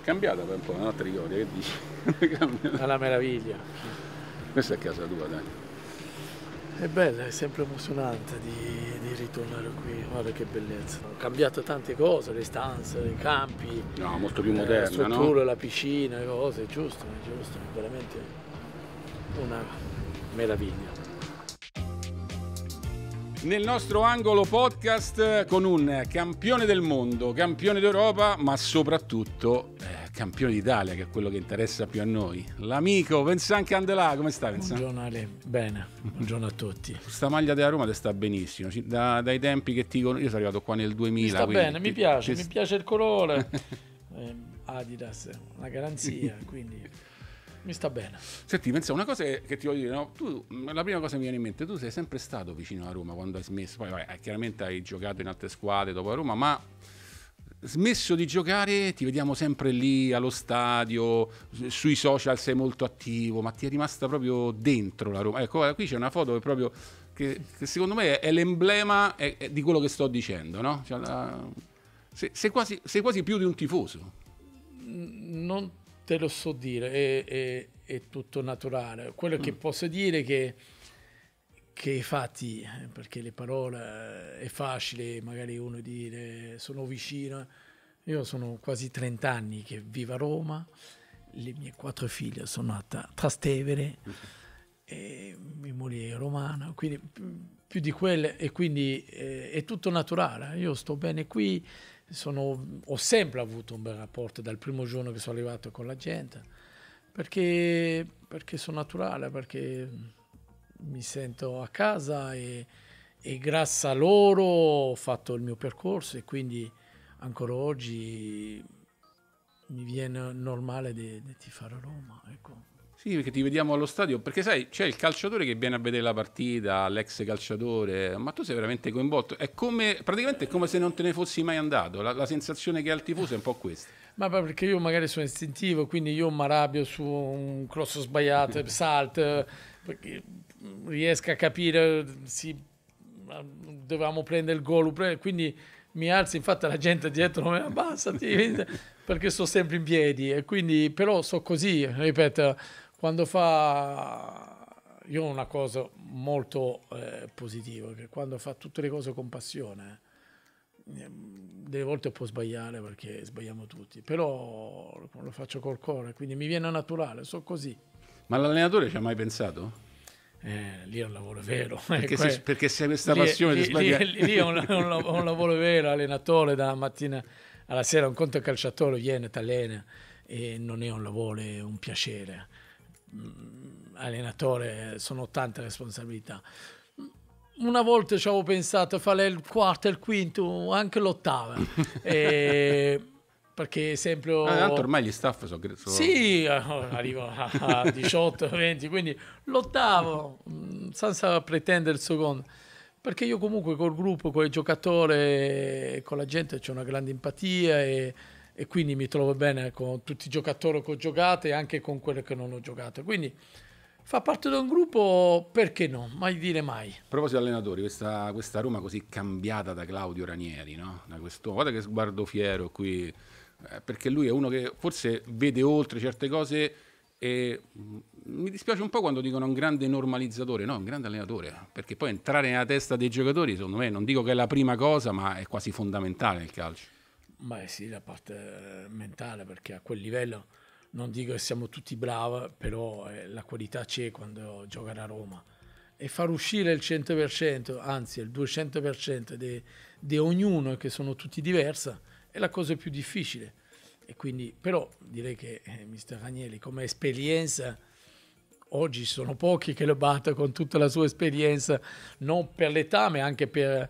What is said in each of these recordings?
Cambiata per un po', no? Ti ricordi, che dici? Alla meraviglia. Questa è casa tua, dai. È bella, è sempre emozionante di ritornare qui, guarda che bellezza. Ho cambiato tante cose, le stanze, i campi, No, molto più la moderna, struttura, no? la piscina, le cose, è giusto, è veramente una meraviglia. Nel nostro angolo podcast con un campione del mondo, campione d'Europa, ma soprattutto campione d'Italia, che è quello che interessa più a noi. L'amico Vincent Candelà, come stai Vincent? Buongiorno Ale, bene, buongiorno a tutti. Questa maglia della Roma ti sta benissimo, dai tempi che ti conosco, io sono arrivato qua nel 2000. Mi sta bene, mi piace il colore, Adidas, una garanzia, quindi... Mi sta bene. Senti, pensa, una cosa che ti voglio dire, no? Tu, la prima cosa che mi viene in mente, tu sei sempre stato vicino alla Roma quando hai smesso, poi vabbè, chiaramente hai giocato in altre squadre dopo la Roma, ma smesso di giocare ti vediamo sempre lì allo stadio, sui social sei molto attivo, ma ti è rimasta proprio dentro la Roma. Ecco, qui c'è una foto che proprio che secondo me è l'emblema di quello che sto dicendo, no? Cioè, sei quasi più di un tifoso. Non te lo so dire, è tutto naturale. Quello che posso dire è che i fatti, perché le parole è facile magari uno dire sono vicino. Io sono quasi 30 anni che vivo a Roma, le mie 4 figlie sono nate a Trastevere, e mia moglie è romana, quindi più di quelle, e quindi è tutto naturale. Io sto bene qui. Ho sempre avuto un bel rapporto dal primo giorno che sono arrivato con la gente, perché sono naturale, perché mi sento a casa e grazie a loro ho fatto il mio percorso, e quindi ancora oggi mi viene normale di tifare Roma, ecco. Sì, perché ti vediamo allo stadio, perché sai, c'è il calciatore che viene a vedere la partita, l'ex calciatore, ma tu sei veramente coinvolto. Praticamente è come se non te ne fossi mai andato. La sensazione che ha il tifoso è un po' questa. Ma perché io magari sono istintivo, quindi io mi arrabbio su un cross sbagliato, salto, perché riesco a capire, dovevamo prendere il gol, quindi mi alzo, infatti la gente dietro mi abbassati, perché sto sempre in piedi, e quindi però so così, ripeto. Quando io ho una cosa molto positiva, che quando fa tutte le cose con passione, delle volte può sbagliare, perché sbagliamo tutti, però lo faccio col cuore, quindi mi viene naturale, so così. Ma l'allenatore ci ha mai pensato? Lì è un lavoro vero. Perché se hai questa passione di sbagliare... Lì è un lavoro vero, allenatore dalla mattina alla sera, un conto calciatore viene, t'allena, e non è un lavoro, è un piacere. Allenatore sono tante responsabilità. Una volta ci avevo pensato a fare il quarto e il quinto, anche l'ottava, perché sempre tanto ormai gli staff sono... sì, arrivo a 18 20, quindi l'ottavo senza pretendere il secondo, perché io comunque col gruppo, con il giocatore, con la gente c'è una grande empatia, e quindi mi trovo bene con tutti i giocatori che ho giocato e anche con quelli che non ho giocato. Quindi fa parte di un gruppo, perché no? Mai dire mai. A proposito di allenatori, questa Roma così cambiata da Claudio Ranieri, no? Da guarda che sguardo fiero qui, perché lui è uno che forse vede oltre certe cose, e mi dispiace un po' quando dicono un grande normalizzatore, no, un grande allenatore, perché poi entrare nella testa dei giocatori, secondo me, non dico che è la prima cosa, ma è quasi fondamentale nel calcio. Ma sì, la parte mentale, perché a quel livello non dico che siamo tutti bravi, però la qualità c'è quando gioca a Roma, e far uscire il 100%, anzi il 200% di ognuno, che sono tutti diversi, è la cosa più difficile. E quindi, però direi che mister Ranieri come esperienza, oggi sono pochi che lo battono con tutta la sua esperienza, non per l'età, ma anche per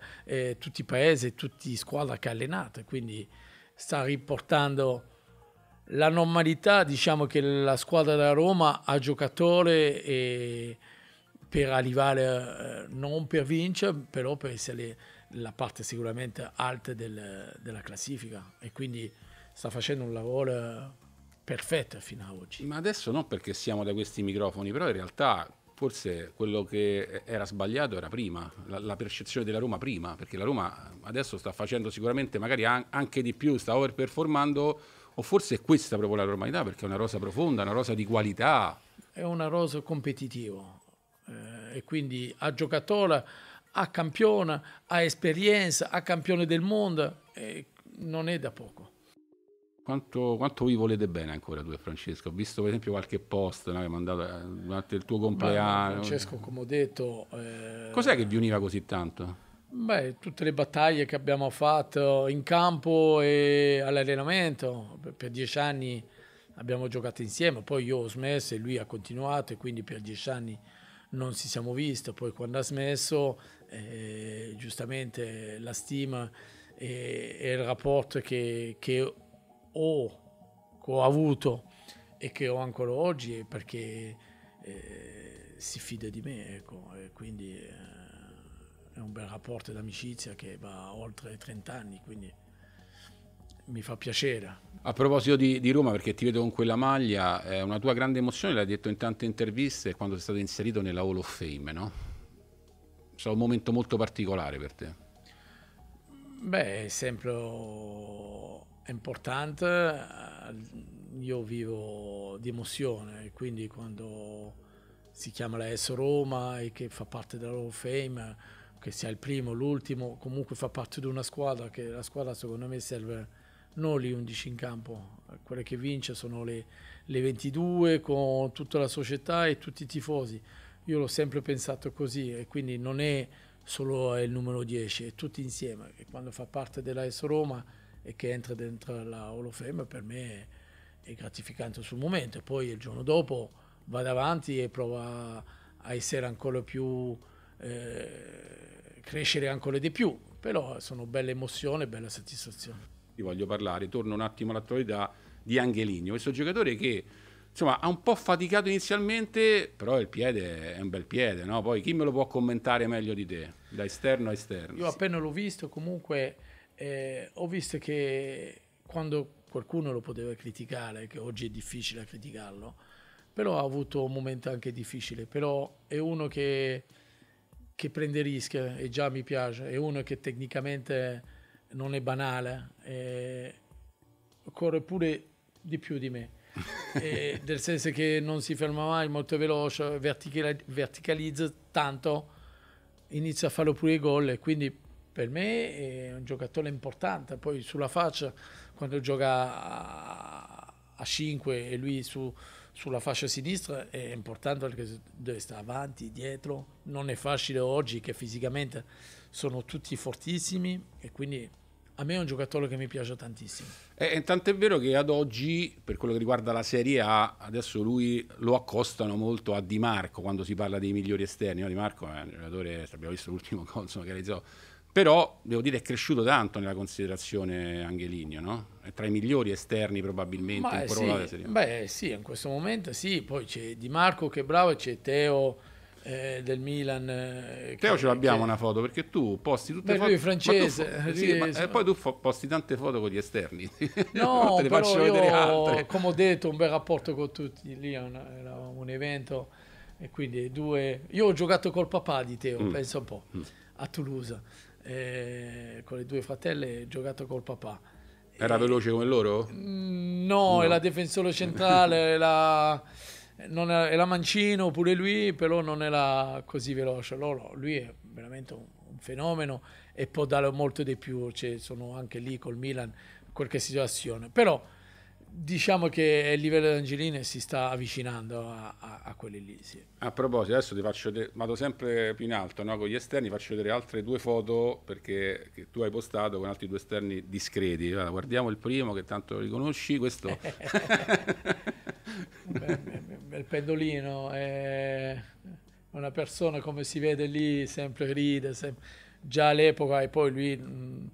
tutti i paesi, tutte le squadre che ha allenato. Quindi sta riportando la normalità, diciamo, che la squadra della Roma ha giocatore per arrivare, non per vincere, però per essere la parte sicuramente alta della classifica, e quindi sta facendo un lavoro perfetto fino ad oggi. Ma adesso non perché siamo da questi microfoni, però in realtà forse quello che era sbagliato era prima, la percezione della Roma prima, perché la Roma adesso sta facendo sicuramente magari anche di più, sta overperformando O forse è questa proprio la normalità, perché è una rosa profonda, una rosa di qualità. È una rosa competitiva e quindi a giocatore, a campione, a esperienza, a campione del mondo, non è da poco. Quanto vi volete bene ancora tu e Francesco? Ho visto per esempio qualche post, no, che hai mandato durante il tuo compleanno. Francesco, come ho detto... Cos'è che vi univa così tanto? Beh, tutte le battaglie che abbiamo fatto in campo e all'allenamento. Per 10 anni abbiamo giocato insieme, poi io ho smesso e lui ha continuato e quindi per 10 anni non ci siamo visti. Poi quando ha smesso, giustamente la stima e il rapporto che ho avuto e che ho ancora oggi è perché si fida di me, ecco, e quindi è un bel rapporto d'amicizia che va oltre 30 anni, quindi mi fa piacere. A proposito di Roma, perché ti vedo con quella maglia, è una tua grande emozione, l'hai detto in tante interviste, quando sei stato inserito nella Hall of Fame, no? È stato un momento molto particolare per te. Beh, è sempre importante, io vivo di emozione, quindi quando si chiama la S Roma e che fa parte della Hall of Fame, che sia il primo, l'ultimo, comunque fa parte di una squadra, che la squadra secondo me serve non gli 11 in campo, quelle che vince sono le 22 con tutta la società e tutti i tifosi. Io l'ho sempre pensato così e quindi non è solo il numero 10, è tutti insieme. E quando fa parte della S Roma e che entra dentro la Hall of Fame, per me è gratificante sul momento. E poi il giorno dopo vado avanti e prova a essere ancora più, crescere ancora di più. Però sono belle emozioni e belle soddisfazioni. Ti voglio parlare, torno un attimo all'attualità di Angelino, questo giocatore che insomma ha un po' faticato inizialmente, però il piede è un bel piede, no? Poi chi me lo può commentare meglio di te, da esterno a esterno? Io appena l'ho visto, comunque ho visto che quando qualcuno lo poteva criticare, che oggi è difficile criticarlo, però ha avuto un momento anche difficile, però è uno che prende rischi e già mi piace, è uno che tecnicamente non è banale, corre pure di più di me, nel senso che non si ferma mai, molto veloce, verticalizza tanto, inizia a fare pure i gol e quindi per me è un giocatore importante. Poi sulla faccia, quando gioca a 5 e lui sulla fascia sinistra, è importante perché deve stare avanti, dietro. Non è facile oggi che fisicamente sono tutti fortissimi e quindi a me è un giocatore che mi piace tantissimo. Tanto è vero che ad oggi, per quello che riguarda la Serie A, adesso lui lo accostano molto a Di Marco quando si parla dei migliori esterni. No? Di Marco è un giocatore, abbiamo visto l'ultimo gol insomma, che realizzò, però devo dire è cresciuto tanto nella considerazione Angelino, no? È tra i migliori esterni probabilmente in sì, della Serie A. beh sì, in questo momento sì, poi c'è Di Marco che è bravo e c'è Teo del Milan. Teo ce l'abbiamo una foto perché tu posti tutte le foto. Lui è francese. Poi tu posti tante foto con gli esterni. No, te ne faccio vedere altre. Come ho detto, un bel rapporto con tutti. Lì era un evento e quindi io ho giocato col papà di Teo, pensa un po', a Toulouse. Con le due fratelle ho giocato col papà. Era veloce come loro? No, è la difensore centrale, era mancino pure lui, però non era così veloce. Lui è veramente un fenomeno e può dare molto di più. Sono anche lì col Milan qualche situazione, però diciamo che il livello di Angelino si sta avvicinando a quelli lì, sì. A proposito, adesso ti faccio vado sempre più in alto, no? Con gli esterni faccio vedere altre due foto perché che tu hai postato con altri due esterni discreti. Allora, guardiamo il primo che tanto lo riconosci, questo bel pendolino, è una persona come si vede lì, sempre ride, già all'epoca e poi lui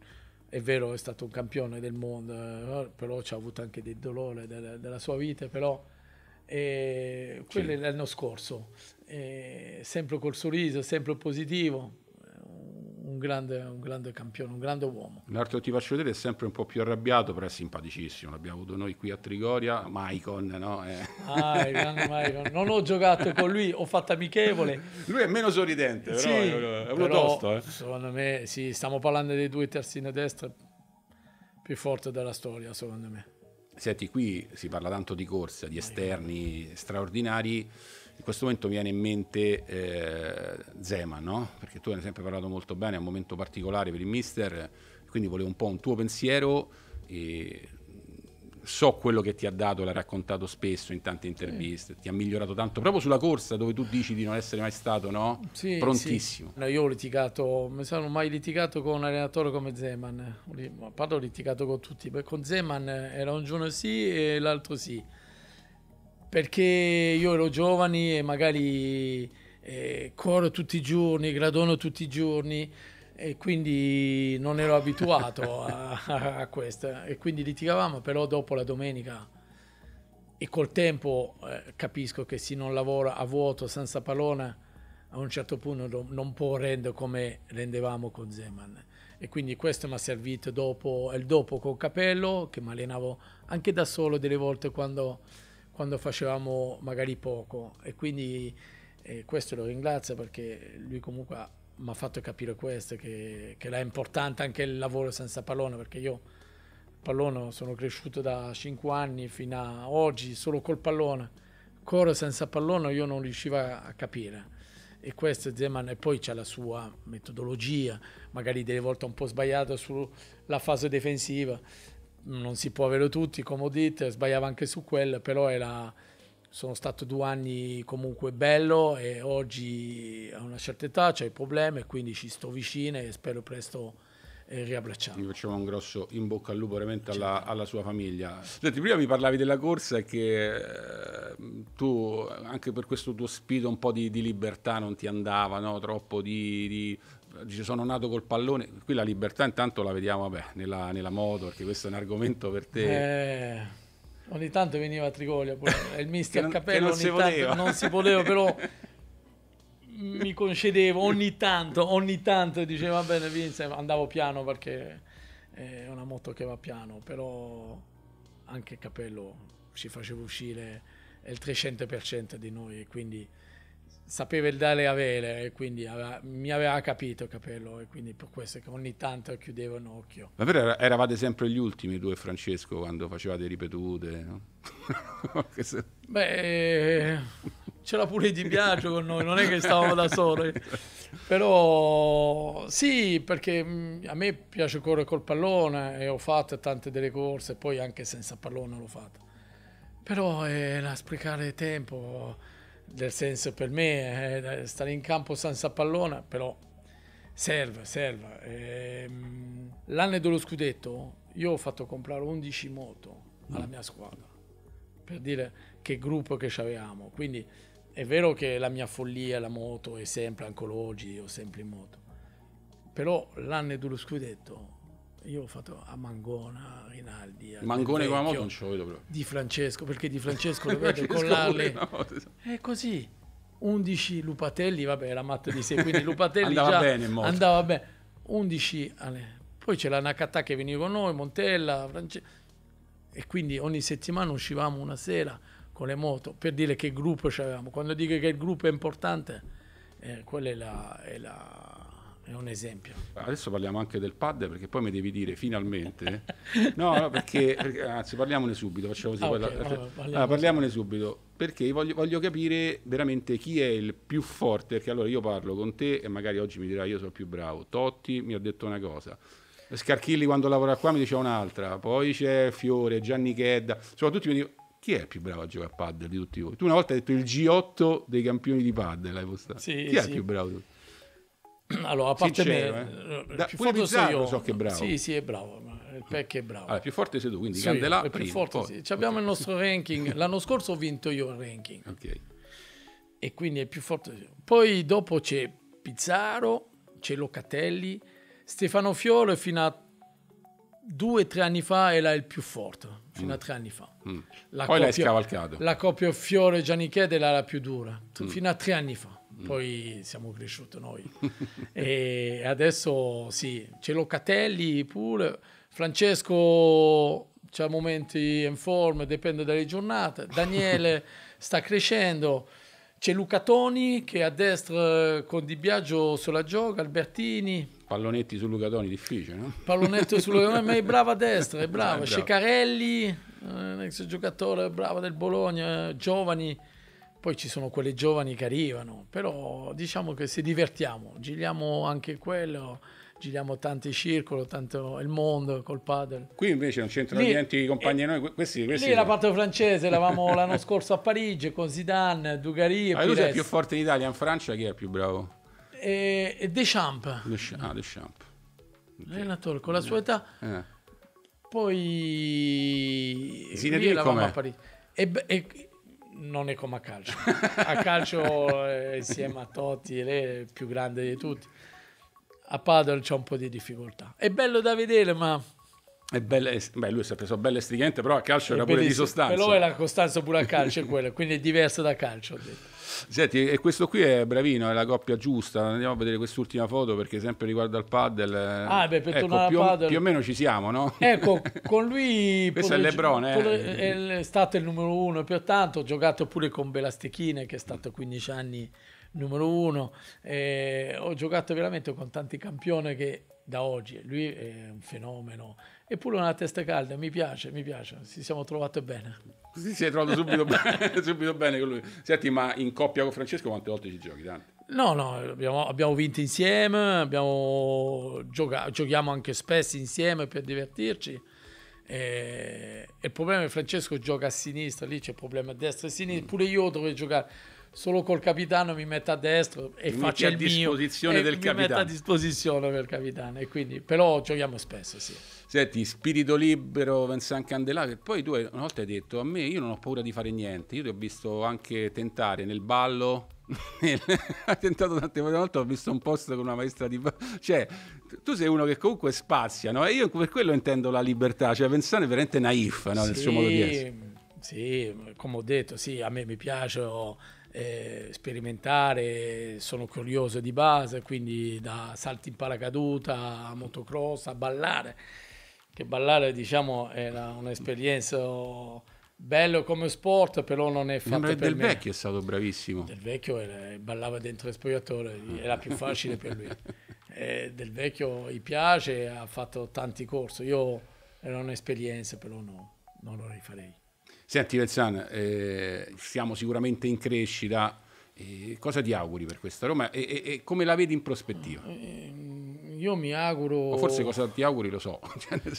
è vero è stato un campione del mondo, però ci ha avuto anche dei dolori della sua vita, però quello è l'anno scorso, sempre col sorriso, sempre positivo, un grande campione, un grande uomo. L'altro che ti faccio vedere è sempre un po' più arrabbiato, però è simpaticissimo. L'abbiamo avuto noi qui a Trigoria, Maicon, no? Il grande Maicon. Non ho giocato con lui, ho fatto amichevole. Lui è meno sorridente, sì, però è uno tosto. Secondo me, sì, stiamo parlando dei due terzini destra più forti della storia, secondo me. Senti, qui si parla tanto di corsa, di esterni straordinari. In questo momento mi viene in mente Zeman, no? Perché tu ne hai sempre parlato molto bene, è un momento particolare per il mister, quindi volevo un po' un tuo pensiero. E so quello che ti ha dato, l'hai raccontato spesso in tante interviste, ti ha migliorato tanto proprio sulla corsa, dove tu dici di non essere mai stato, no? Sì, Prontissimo. sì. No, io ho litigato, mi sono mai litigato con un allenatore come Zeman. A parte ho litigato con tutti, con Zeman era un giorno sì e l'altro sì. Perché io ero giovane e magari corro tutti i giorni, gradono tutti i giorni e quindi non ero abituato a questo. E quindi litigavamo, però dopo la domenica e col tempo capisco che se non lavora a vuoto senza pallone a un certo punto non può rendere come rendevamo con Zeman. E quindi questo mi ha servito dopo, il dopo con Capello, che mi allenavo anche da solo delle volte quando facevamo magari poco. E quindi questo lo ringrazio perché lui comunque mi ha fatto capire questo, che è importante anche il lavoro senza pallone, perché io pallone sono cresciuto da 5 anni fino a oggi solo col pallone. Correre senza pallone io non riuscivo a capire. E questo Zeman, e poi c'è la sua metodologia, magari delle volte un po' sbagliata sulla fase difensiva, non si può avere tutti, come ho detto, sbagliava anche su quella, però sono stato 2 anni comunque bello e oggi a una certa età c'ho i problemi e quindi ci sto vicino e spero presto riabbracciarlo. Gli facciamo un grosso in bocca al lupo veramente alla sua famiglia. Senti, prima mi parlavi della corsa e che tu, anche per questo tuo spirito un po' di libertà non ti andava, no? Troppo dice sono nato col pallone. Qui la libertà intanto la vediamo nella moto, perché questo è un argomento per te. Ogni tanto veniva a Trigolia pure. Il mister Capello non ogni si tanto poteva. non si poteva, però mi concedevo ogni tanto diceva va bene Vince, andavo piano perché è una moto che va piano, però anche Capello ci faceva uscire il 300% di noi, quindi sapeva il dare e avere e quindi mi aveva capito Capello e quindi per questo che ogni tanto chiudevo un occhio. Ma però eravate sempre gli ultimi, tu e Francesco, quando facevate ripetute, no? Beh, c'era pure Di Biagio con noi, non è che stavamo da soli, però sì, perché a me piace correre col pallone e ho fatto tante delle corse, poi anche senza pallone l'ho fatta, però è da sprecare tempo, nel senso per me è stare in campo senza pallone, però serve. L'anno dello scudetto io ho fatto comprare 11 moto alla mia squadra, per dire che gruppo che avevamo, quindi è vero che la mia follia la moto è sempre, anche oggi ho sempre in moto, però l'anno dello scudetto io ho fatto a Mangona, Rinaldi, Mangone con la moto non ce lo vedo proprio. Di Francesco, perché Di Francesco lo vedo con l'Harley, è così. 11 Lupatelli, vabbè, la matta di sé, quindi Lupatelli andava già bene in moto. andava bene. 11 poi c'è la Nakata che veniva con noi, Montella, e quindi ogni settimana uscivamo una sera con le moto per dire che gruppo c'avevamo. Quando dico che il gruppo è importante, quello è un esempio. Adesso parliamo anche del pad, perché poi mi devi dire finalmente no, perché anzi parliamone subito, facciamo così, parliamone subito, perché voglio capire veramente chi è il più forte, perché allora io parlo con te e magari oggi mi dirai io sono il più bravo, Totti mi ha detto una cosa, Scarchilli quando lavora qua mi diceva un'altra, poi c'è Fiore, Gianni Chedda, soprattutto mi dico chi è il più bravo a giocare a padel di tutti voi? Tu una volta hai detto il G8 dei campioni di padel, l'hai postato. Sì, chi è il più bravo tu? Allora, a parte Sincero, me, più forte sono io. So che è bravo. Sì, è bravo. Il Pecchi è bravo. Allora, più forte sei tu, quindi Sì, Candelà è più prima, forte, poi. sì. Abbiamo il nostro ranking. L'anno scorso ho vinto io il ranking. Ok. E quindi è più forte. Poi dopo c'è Pizzaro, c'è Locatelli, Stefano Fiore fino a 2-3 anni fa era il più forte. Fino a 3 anni fa. Poi l'hai scavalcato. La coppia Fiore-Giannichede era la più dura. Fino a 3 anni fa. Poi siamo cresciuti noi e adesso sì, c'è Locatelli pure, Francesco c'ha momenti in forma, dipende dalle giornate, Daniele sta crescendo, C'è Luca Toni che a destra con Di Biagio se la gioca, Albertini. Pallonetti su Luca Toni, difficile, no? Pallonetto su Luca, ma è brava a destra, è brava. bravo. Ceccarelli, un ex giocatore bravo del Bologna, giovani. Poi ci sono quelle giovani che arrivano, però diciamo che se divertiamo, giriamo anche quello, giriamo tanti circolo, tanto il mondo col padel. Qui invece non c'entrano Lì- niente i compagni noi, questi Lì sì. la parte francese, eravamo l'anno scorso a Parigi con Zidane, Dugarry e Tu sei Pires. più forte in Italia, in Francia chi è il più bravo? E Deschamps, Deschamps. allenatore con la sua età. Poi Zinedine lì eravamo com'è? a Parigi. E non è come a calcio. A calcio insieme a Totti, lei è il più grande di tutti. A padel c'è un po' di difficoltà. È bello da vedere, ma È belle, beh, lui è sempre so belle strigante, però a calcio era pure di bellissimo. sostanza. Però è la costanza pure a calcio, è quella, quindi è diverso da calcio. Ho detto. Senti, e questo qui è bravino, è la coppia giusta. Andiamo a vedere quest'ultima foto perché sempre riguardo al paddle. Per tornare al paddle. Più o meno ci siamo, no? Ecco, con lui Questo è LeBron, è stato il numero uno, pertanto ho giocato pure con Belastechine che è stato 15 anni numero uno, ho giocato veramente con tanti campioni che da oggi, lui è un fenomeno, eppure una testa calda, mi piace, ci siamo trovati bene. Sì, si è trovato subito, subito bene con lui. Senti, ma in coppia con Francesco quante volte ci giochi? Tante? No, abbiamo vinto insieme, giochiamo anche spesso insieme per divertirci. Il problema è che Francesco gioca a sinistra, lì c'è il problema a destra e a sinistra, pure io dovrei giocare solo col capitano, mi metto a destra e faccio il mio, disposizione del mi capitano. metto a disposizione per il capitano, e quindi, però giochiamo spesso, sì. Senti, spirito libero, Vincent Candelà, che poi tu una volta hai detto a me io non ho paura di fare niente, io ti ho visto anche tentare nel ballo, hai tentato tante volte, ho visto un post con una maestra di ballo, cioè tu sei uno che comunque spazia, no? E io per quello intendo la libertà, cioè Vincent è veramente naif, no? Nel suo modo di essere. Sì, come ho detto, sì, a me mi piace sperimentare, sono curioso di base, quindi da salti in paracaduta a motocross a ballare, che ballare diciamo è un'esperienza bello come sport, però non è fatto per Del me. Vecchio è stato bravissimo. Del Vecchio ballava dentro lo spogliatoio, era più facile per lui. Del Vecchio gli piace, ha fatto tanti corsi, io era un'esperienza, però no, non lo rifarei. Senti Vincent, siamo sicuramente in crescita, cosa ti auguri per questa Roma e come la vedi in prospettiva? Io mi auguro... O forse cosa ti auguri lo so.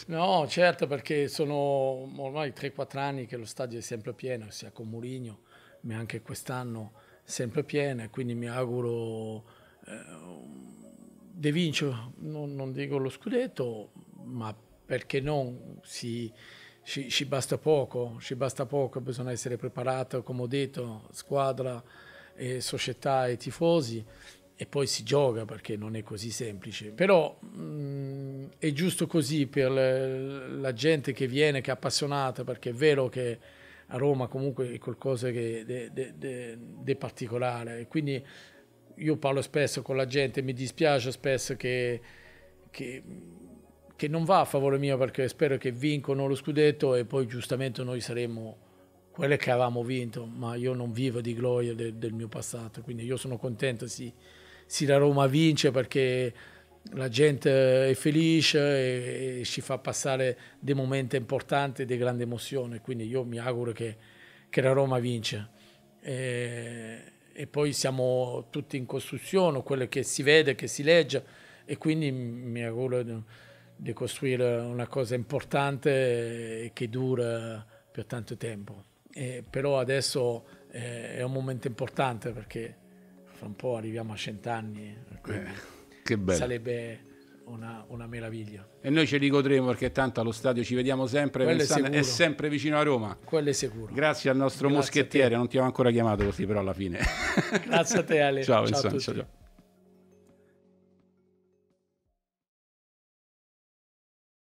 No, certo, perché sono ormai 3-4 anni che lo stadio è sempre pieno, sia con Mourinho, ma anche quest'anno sempre pieno, quindi mi auguro di vincere, non dico lo scudetto, ma perché non ci basta poco, bisogna essere preparato, come ho detto, squadra, società e tifosi, e poi si gioca perché non è così semplice. Però è giusto così per la gente che viene, che è appassionata, perché è vero che a Roma comunque è qualcosa di particolare. E quindi io parlo spesso con la gente, mi dispiace spesso che non va a favore mio, perché spero che vincono lo scudetto e poi giustamente noi saremo quelle che avevamo vinto, ma io non vivo di gloria del mio passato, quindi io sono contento se la Roma vince, perché la gente è felice e ci fa passare dei momenti importanti, di grande emozione, quindi io mi auguro che la Roma vince. E poi siamo tutti in costruzione, quello che si vede, che si legge, e quindi mi auguro di costruire una cosa importante che dura per tanto tempo. Però adesso è un momento importante, perché fra un po' arriviamo a 100 anni, che bello. Sarebbe una meraviglia. E noi ci rigodremo, perché tanto allo stadio ci vediamo sempre, è sempre vicino a Roma. Quello è sicuro. Grazie al nostro moschettiere, non ti avevo ancora chiamato così, però alla fine. Grazie a te Ale. Ciao, Ciao a Vincent, tutti. ciao.